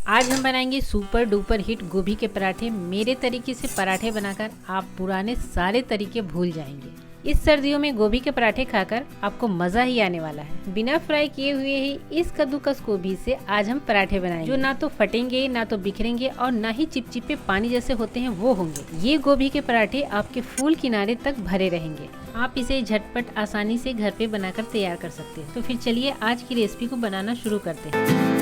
आज हम बनाएंगे सुपर डुपर हिट गोभी के पराठे। मेरे तरीके से पराठे बनाकर आप पुराने सारे तरीके भूल जाएंगे। इस सर्दियों में गोभी के पराठे खाकर आपको मज़ा ही आने वाला है। बिना फ्राई किए हुए ही इस कद्दूकस गोभी से आज हम पराठे बनाएंगे, जो ना तो फटेंगे, ना तो बिखरेंगे और ना ही चिपचिपे पानी जैसे होते हैं वो होंगे। ये गोभी के पराठे आपके फूल किनारे तक भरे रहेंगे। आप इसे झटपट आसानी से घर पे बनाकर तैयार कर सकते हैं। तो फिर चलिए आज की रेसिपी को बनाना शुरू करते हैं।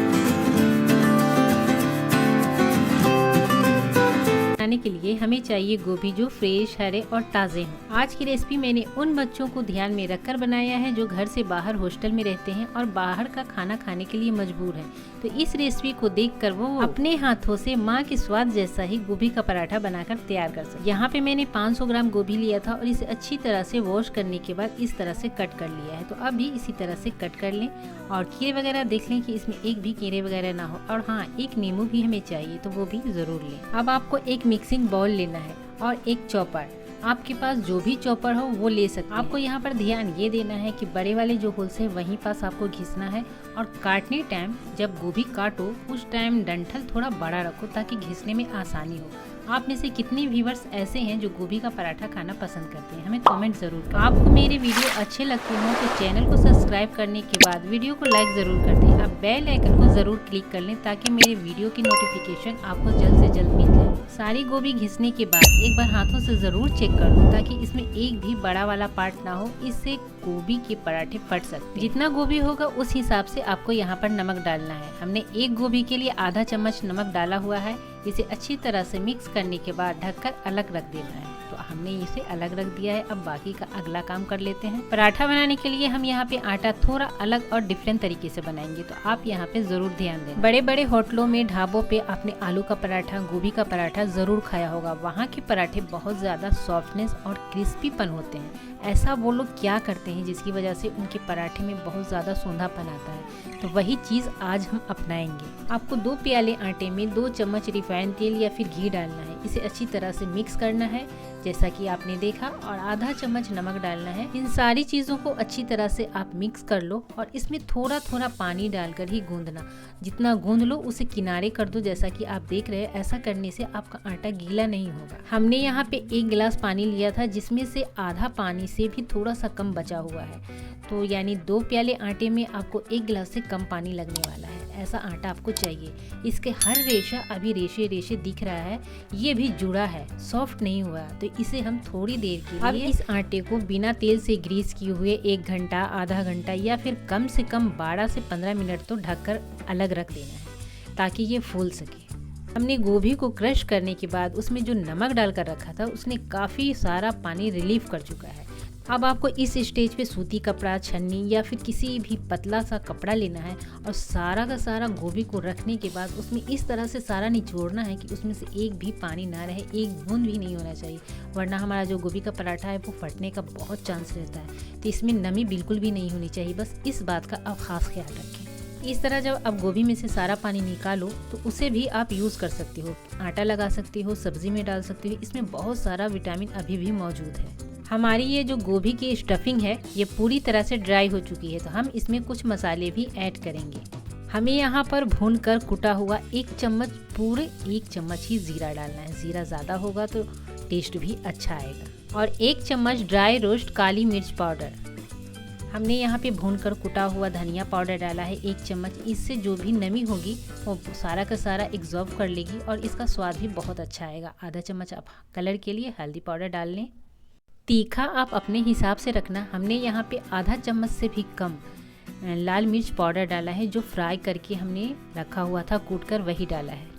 बनाने के लिए हमें चाहिए गोभी जो फ्रेश, हरे और ताज़े हों। आज की रेसिपी मैंने उन बच्चों को ध्यान में रखकर बनाया है जो घर से बाहर हॉस्टल में रहते हैं और बाहर का खाना खाने के लिए मजबूर हैं। तो इस रेसिपी को देखकर वो अपने हाथों से माँ के स्वाद जैसा ही गोभी का पराठा बनाकर तैयार कर सकते। यहाँ पे मैंने 500 ग्राम गोभी लिया था और इसे अच्छी तरह से वॉश करने के बाद इस तरह से कट कर लिया है। तो अब भी इसी तरह से कट कर लें और कीड़े वगैरह देख लें कि इसमें एक भी कीड़े वगैरह ना हो। और हाँ, एक नींबू भी हमें चाहिए तो वो भी जरूर लें। अब आपको एक मिक्सिंग बाउल लेना है और एक चॉपर। आपके पास जो भी चॉपर हो वो ले सकते हैं। आपको यहाँ पर ध्यान ये देना है कि बड़े वाले जो होल्स है वहीं पास आपको घिसना है और काटने टाइम जब गोभी काटो उस टाइम डंठल थोड़ा बड़ा रखो ताकि घिसने में आसानी हो। आप में से कितने व्यूवर्स ऐसे हैं जो गोभी का पराठा खाना पसंद करते हैं, हमें कमेंट जरूर करें। आपको मेरे वीडियो अच्छे लगते हो तो चैनल को सब्सक्राइब करने के बाद वीडियो को लाइक जरूर कर दें। अब बेल आइकन को जरूर क्लिक कर लें ताकि मेरे वीडियो की नोटिफिकेशन आपको जल्द से जल्द मिल जाए। सारी गोभी घिसने के बाद एक बार हाथों से जरूर चेक कर लो ताकि इसमें एक भी बड़ा वाला पार्ट ना हो, इससे गोभी के पराठे फट सकते हैं। जितना गोभी होगा उस हिसाब से आपको यहाँ पर नमक डालना है। हमने एक गोभी के लिए आधा चम्मच नमक डाला हुआ है। इसे अच्छी तरह से मिक्स करने के बाद ढककर अलग रख देना है। तो हमने इसे अलग रख दिया है। अब बाकी का अगला काम कर लेते हैं। पराठा बनाने के लिए हम यहाँ पे आटा थोड़ा अलग और डिफरेंट तरीके से बनाएंगे, तो आप यहाँ पे जरूर ध्यान दें। बड़े बड़े होटलों में, ढाबों पे आपने आलू का पराठा, गोभी का पराठा जरूर खाया होगा। वहाँ के पराठे बहुत ज्यादा सॉफ्टनेस और क्रिस्पीपन होते हैं। ऐसा वो लोग क्या करते हैं जिसकी वजह से उनके पराठे में बहुत ज़्यादा सोंधापन आता है। तो वही चीज़ आज हम अपनाएंगे। आपको 2 प्याले आटे में 2 चम्मच रिफाइंड तेल या फिर घी डालना है। इसे अच्छी तरह से मिक्स करना है जैसा कि आपने देखा, और आधा चम्मच नमक डालना है। इन सारी चीज़ों को अच्छी तरह से आप मिक्स कर लो और इसमें थोड़ा थोड़ा पानी डालकर ही गूंदना। जितना गूंद लो उसे किनारे कर दो, जैसा कि आप देख रहे हैं। ऐसा करने से आपका आटा गीला नहीं होगा। हमने यहाँ पे 1 गिलास पानी लिया था जिसमें से आधा पानी से भी थोड़ा सा कम बचा हुआ है। तो यानी 2 प्याले आटे में आपको 1 गिलास से कम पानी लगने वाला है। ऐसा आटा आपको चाहिए। इसके हर रेशा अभी रेशे रेशे दिख रहा है, ये भी जुड़ा है, सॉफ्ट नहीं हुआ। तो इसे हम थोड़ी देर के लिए अब इस आटे को बिना तेल से ग्रीस किए हुए 1 घंटा, आधा घंटा या फिर कम से कम 12 से 15 मिनट तो ढककर अलग रख देना है ताकि ये फूल सके। हमने गोभी को क्रश करने के बाद उसमें जो नमक डालकर रखा था उसने काफ़ी सारा पानी रिलीव कर चुका है। अब आपको इस स्टेज पे सूती कपड़ा, छन्नी या फिर किसी भी पतला सा कपड़ा लेना है और सारा का सारा गोभी को रखने के बाद उसमें इस तरह से सारा निचोड़ना है कि उसमें से एक भी पानी ना रहे, एक बूंद भी नहीं होना चाहिए, वरना हमारा जो गोभी का पराठा है वो फटने का बहुत चांस रहता है। तो इसमें नमी बिल्कुल भी नहीं होनी चाहिए, बस इस बात का आप खास ख्याल रखें। इस तरह जब आप गोभी में से सारा पानी निकालो तो उसे भी आप यूज़ कर सकते हो, आटा लगा सकते हो, सब्जी में डाल सकते हो। इसमें बहुत सारा विटामिन अभी भी मौजूद है। हमारी ये जो गोभी की स्टफिंग है ये पूरी तरह से ड्राई हो चुकी है, तो हम इसमें कुछ मसाले भी ऐड करेंगे। हमें यहाँ पर भूनकर कुटा हुआ 1 चम्मच, पूरे 1 चम्मच ही जीरा डालना है। जीरा ज़्यादा होगा तो टेस्ट भी अच्छा आएगा। और 1 चम्मच ड्राई रोस्ट काली मिर्च पाउडर। हमने यहाँ पे भूनकर कुटा हुआ धनिया पाउडर डाला है 1 चम्मच। इससे जो भी नमी होगी वो सारा का सारा एब्जॉर्ब कर लेगी और इसका स्वाद भी बहुत अच्छा आएगा। आधा चम्मच आप कलर के लिए हल्दी पाउडर डाल लें। तीखा आप अपने हिसाब से रखना। हमने यहाँ पे आधा चम्मच से भी कम लाल मिर्च पाउडर डाला है, जो फ्राई करके हमने रखा हुआ था कूट कर, वही डाला है।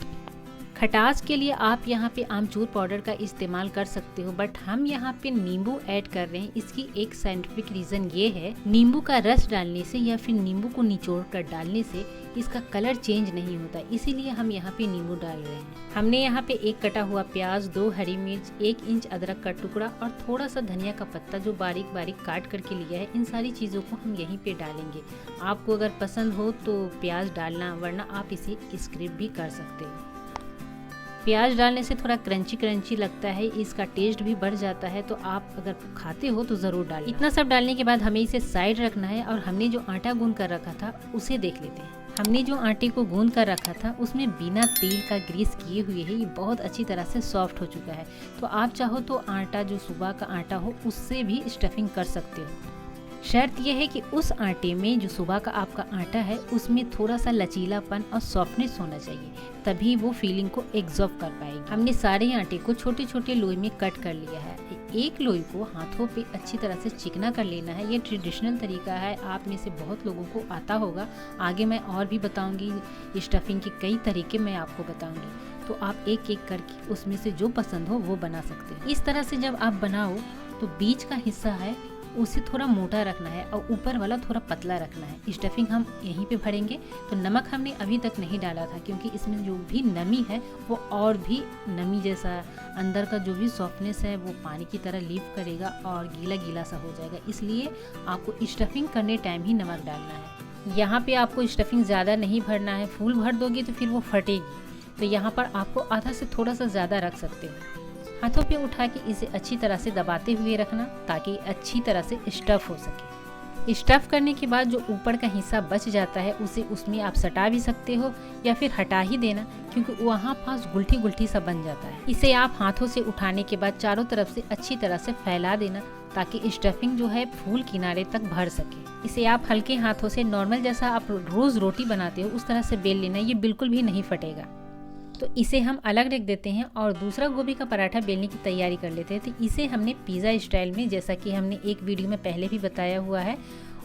खटास के लिए आप यहाँ पे आमचूर पाउडर का इस्तेमाल कर सकते हो, बट हम यहाँ पे नींबू ऐड कर रहे हैं। इसकी एक साइंटिफिक रीज़न ये है, नींबू का रस डालने से या फिर नींबू को निचोड़ कर डालने से इसका कलर चेंज नहीं होता, इसीलिए हम यहाँ पे नींबू डाल रहे हैं। हमने यहाँ पे 1 कटा हुआ प्याज, 2 हरी मिर्च, 1 इंच अदरक का टुकड़ा और थोड़ा सा धनिया का पत्ता जो बारीक बारीक काट करके लिया है। इन सारी चीज़ों को हम यहीं पे डालेंगे। आपको अगर पसंद हो तो प्याज डालना, वरना आप इसे स्किप भी कर सकते हो। प्याज डालने से थोड़ा क्रंची क्रंची लगता है, इसका टेस्ट भी बढ़ जाता है, तो आप अगर खाते हो तो ज़रूर डालें। इतना सब डालने के बाद हमें इसे साइड रखना है और हमने जो आटा गूंद कर रखा था उसे देख लेते हैं। हमने जो आटे को गूंद कर रखा था उसमें बिना तेल का ग्रीस किए हुए है ये बहुत अच्छी तरह से सॉफ्ट हो चुका है। तो आप चाहो तो आटा जो सुबह का आटा हो उससे भी स्टफिंग कर सकते हो। शर्त यह है कि उस आटे में जो सुबह का आपका आटा है उसमें थोड़ा सा लचीलापन और सॉफ्टनेस होना चाहिए, तभी वो फीलिंग को एब्जॉर्ब कर पाएगी। हमने सारे आटे को छोटे छोटे लोई में कट कर लिया है। एक लोई को हाथों पे अच्छी तरह से चिकना कर लेना है। ये ट्रेडिशनल तरीका है, आप में से बहुत लोगों को आता होगा। आगे मैं और भी बताऊंगी, स्टफिंग के कई तरीके मैं आपको बताऊंगी, तो आप एक एक करके उसमें से जो पसंद हो वो बना सकते हो। इस तरह से जब आप बनाओ तो बीच का हिस्सा है उसे थोड़ा मोटा रखना है और ऊपर वाला थोड़ा पतला रखना है। स्टफिंग हम यहीं पे भरेंगे। तो नमक हमने अभी तक नहीं डाला था क्योंकि इसमें जो भी नमी है वो और भी नमी जैसा अंदर का जो भी सॉफ्टनेस है वो पानी की तरह लीव करेगा और गीला गीला सा हो जाएगा, इसलिए आपको स्टफिंग करने टाइम ही नमक डालना है। यहाँ पे आपको स्टफिंग ज़्यादा नहीं भरना है, फुल भर दोगे तो फिर वो फटेगी। तो यहाँ पर आपको आधा से थोड़ा सा ज़्यादा रख सकते हो। हाथों पे उठा के इसे अच्छी तरह से दबाते हुए रखना ताकि अच्छी तरह से स्टफ़ हो सके। स्टफ़ करने के बाद जो ऊपर का हिस्सा बच जाता है उसे उसमें आप सटा भी सकते हो या फिर हटा ही देना, क्योंकि वहाँ पास गुलठी गुलठी सा बन जाता है। इसे आप हाथों से उठाने के बाद चारों तरफ से अच्छी तरह से फैला देना ताकि स्टफिंग जो है फूल किनारे तक भर सके। इसे आप हल्के हाथों से नॉर्मल जैसा आप रोज़ रोटी बनाते हो उस तरह से बेल लेना, ये बिल्कुल भी नहीं फटेगा। तो इसे हम अलग रख देते हैं और दूसरा गोभी का पराठा बेलने की तैयारी कर लेते हैं। तो इसे हमने पिज़्ज़ा स्टाइल में, जैसा कि हमने एक वीडियो में पहले भी बताया हुआ है,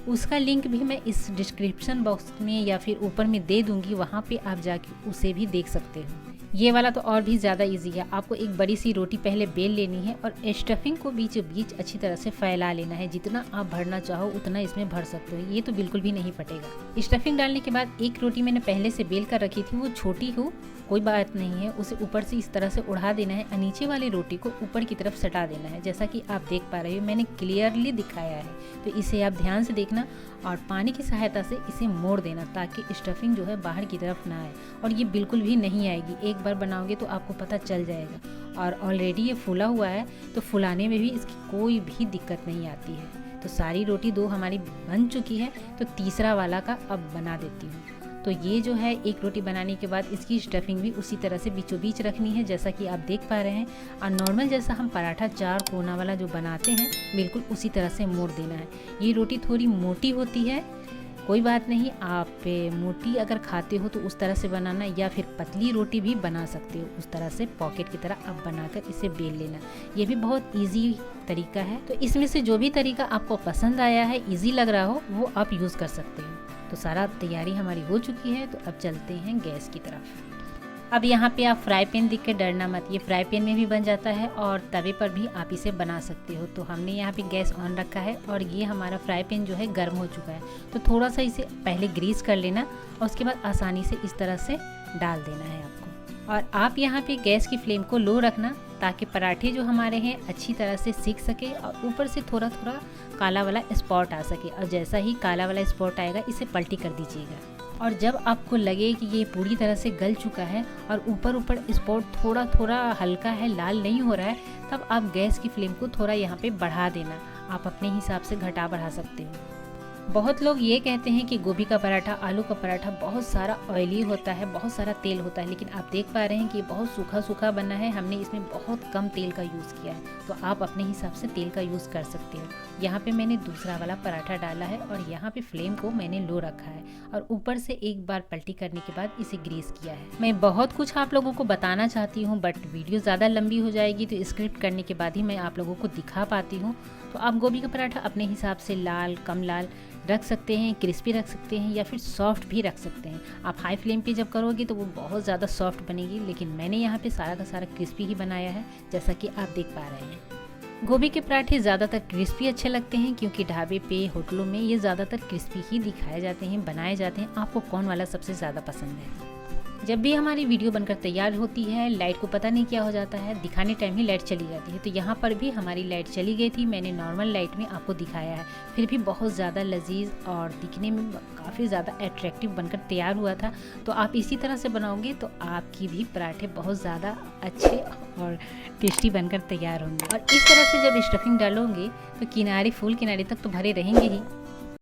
उसका लिंक भी मैं इस डिस्क्रिप्शन बॉक्स में या फिर ऊपर में दे दूंगी, वहाँ पे आप जाके उसे भी देख सकते हो। ये वाला तो और भी ज़्यादा इजी है। आपको एक बड़ी सी रोटी पहले बेल लेनी है और स्टफिंग को बीच बीच अच्छी तरह से फैला लेना है। जितना आप भरना चाहो उतना इसमें भर सकते हो, ये तो बिल्कुल भी नहीं फटेगा। स्टफिंग डालने के बाद एक रोटी मैंने पहले से बेल कर रखी थी, वो छोटी हो कोई बात नहीं है, उसे ऊपर से इस तरह से उड़ा देना है और नीचे वाली रोटी को ऊपर की तरफ सटा देना है। जैसा कि आप देख पा रहे हो मैंने क्लियरली दिखाया है, तो इसे आप ध्यान से देखना और पानी की सहायता से इसे मोड़ देना ताकि स्टफिंग जो है बाहर की तरफ ना आए। और ये बिल्कुल भी नहीं आएगी, एक बार बनाओगे तो आपको पता चल जाएगा। और ऑलरेडी ये फूला हुआ है तो फुलाने में भी इसकी कोई भी दिक्कत नहीं आती है। तो सारी रोटी 2 हमारी बन चुकी है, तो तीसरा वाला का अब बना देती हूँ। तो ये जो है एक रोटी बनाने के बाद इसकी स्टफिंग भी उसी तरह से बीचों बीच रखनी है, जैसा कि आप देख पा रहे हैं। और नॉर्मल जैसा हम पराठा 4 कोना वाला जो बनाते हैं बिल्कुल उसी तरह से मोड़ देना है। ये रोटी थोड़ी मोटी होती है, कोई बात नहीं, आप मोटी अगर खाते हो तो उस तरह से बनाना, या फिर पतली रोटी भी बना सकते हो उस तरह से पॉकेट की तरह आप बनाकर इसे बेल लेना। ये भी बहुत इजी तरीका है। तो इसमें से जो भी तरीका आपको पसंद आया है, इजी लग रहा हो, वो आप यूज़ कर सकते हो। तो सारा तैयारी हमारी हो चुकी है, तो अब चलते हैं गैस की तरफ। अब यहाँ पे आप फ्राई पैन देख के डरना मत, ये फ्राई पैन में भी बन जाता है और तवे पर भी आप इसे बना सकते हो। तो हमने यहाँ पे गैस ऑन रखा है और ये हमारा फ्राई पैन जो है गर्म हो चुका है। तो थोड़ा सा इसे पहले ग्रीस कर लेना और उसके बाद आसानी से इस तरह से डाल देना है आपको। और आप यहाँ पे गैस की फ्लेम को लो रखना ताकि पराठे जो हमारे हैं अच्छी तरह से सीख सके और ऊपर से थोड़ा थोड़ा काला वाला स्पॉट आ सके। और जैसा ही काला वाला स्पॉट आएगा इसे पलटी कर दीजिएगा। और जब आपको लगे कि ये पूरी तरह से गल चुका है और ऊपर ऊपर स्पॉट थोड़ा थोड़ा हल्का है, लाल नहीं हो रहा है, तब आप गैस की फ्लेम को थोड़ा यहाँ पे बढ़ा देना। आप अपने हिसाब से घटा बढ़ा सकते हो। बहुत लोग ये कहते हैं कि गोभी का पराठा, आलू का पराठा बहुत सारा ऑयली होता है, बहुत सारा तेल होता है, लेकिन आप देख पा रहे हैं कि बहुत सूखा सूखा बना है। हमने इसमें बहुत कम तेल का यूज़ किया है, तो आप अपने हिसाब से तेल का यूज़ कर सकते हो। यहाँ पे मैंने दूसरा वाला पराठा डाला है और यहाँ पे फ्लेम को मैंने लो रखा है और ऊपर से एक बार पलटी करने के बाद इसे ग्रीस किया है। मैं बहुत कुछ आप लोगों को बताना चाहती हूँ, बट वीडियो ज़्यादा लंबी हो जाएगी, तो स्क्रिप्ट करने के बाद ही मैं आप लोगों को दिखा पाती हूँ। तो आप गोभी का पराठा अपने हिसाब से लाल, कम लाल रख सकते हैं, क्रिस्पी रख सकते हैं या फिर सॉफ्ट भी रख सकते हैं। आप हाई फ्लेम पे जब करोगे तो वो बहुत ज़्यादा सॉफ्ट बनेगी, लेकिन मैंने यहाँ पे सारा का सारा क्रिस्पी ही बनाया है, जैसा कि आप देख पा रहे हैं। गोभी के पराठे ज़्यादातर क्रिस्पी अच्छे लगते हैं क्योंकि ढाबे पे, होटलों में ये ज़्यादातर क्रिस्पी ही दिखाए जाते हैं, बनाए जाते हैं। आपको कौन वाला सबसे ज़्यादा पसंद है? जब भी हमारी वीडियो बनकर तैयार होती है, लाइट को पता नहीं क्या हो जाता है, दिखाने टाइम ही लाइट चली जाती है। तो यहाँ पर भी हमारी लाइट चली गई थी, मैंने नॉर्मल लाइट में आपको दिखाया है, फिर भी बहुत ज़्यादा लजीज और दिखने में काफ़ी ज़्यादा अट्रैक्टिव बनकर तैयार हुआ था। तो आप इसी तरह से बनाओगे तो आपकी भी पराठे बहुत ज़्यादा अच्छे और टेस्टी बनकर तैयार होंगे। और इस तरह से जब स्टफिंग डालोगे तो किनारे, फुल किनारे तक तो भरे रहेंगे ही,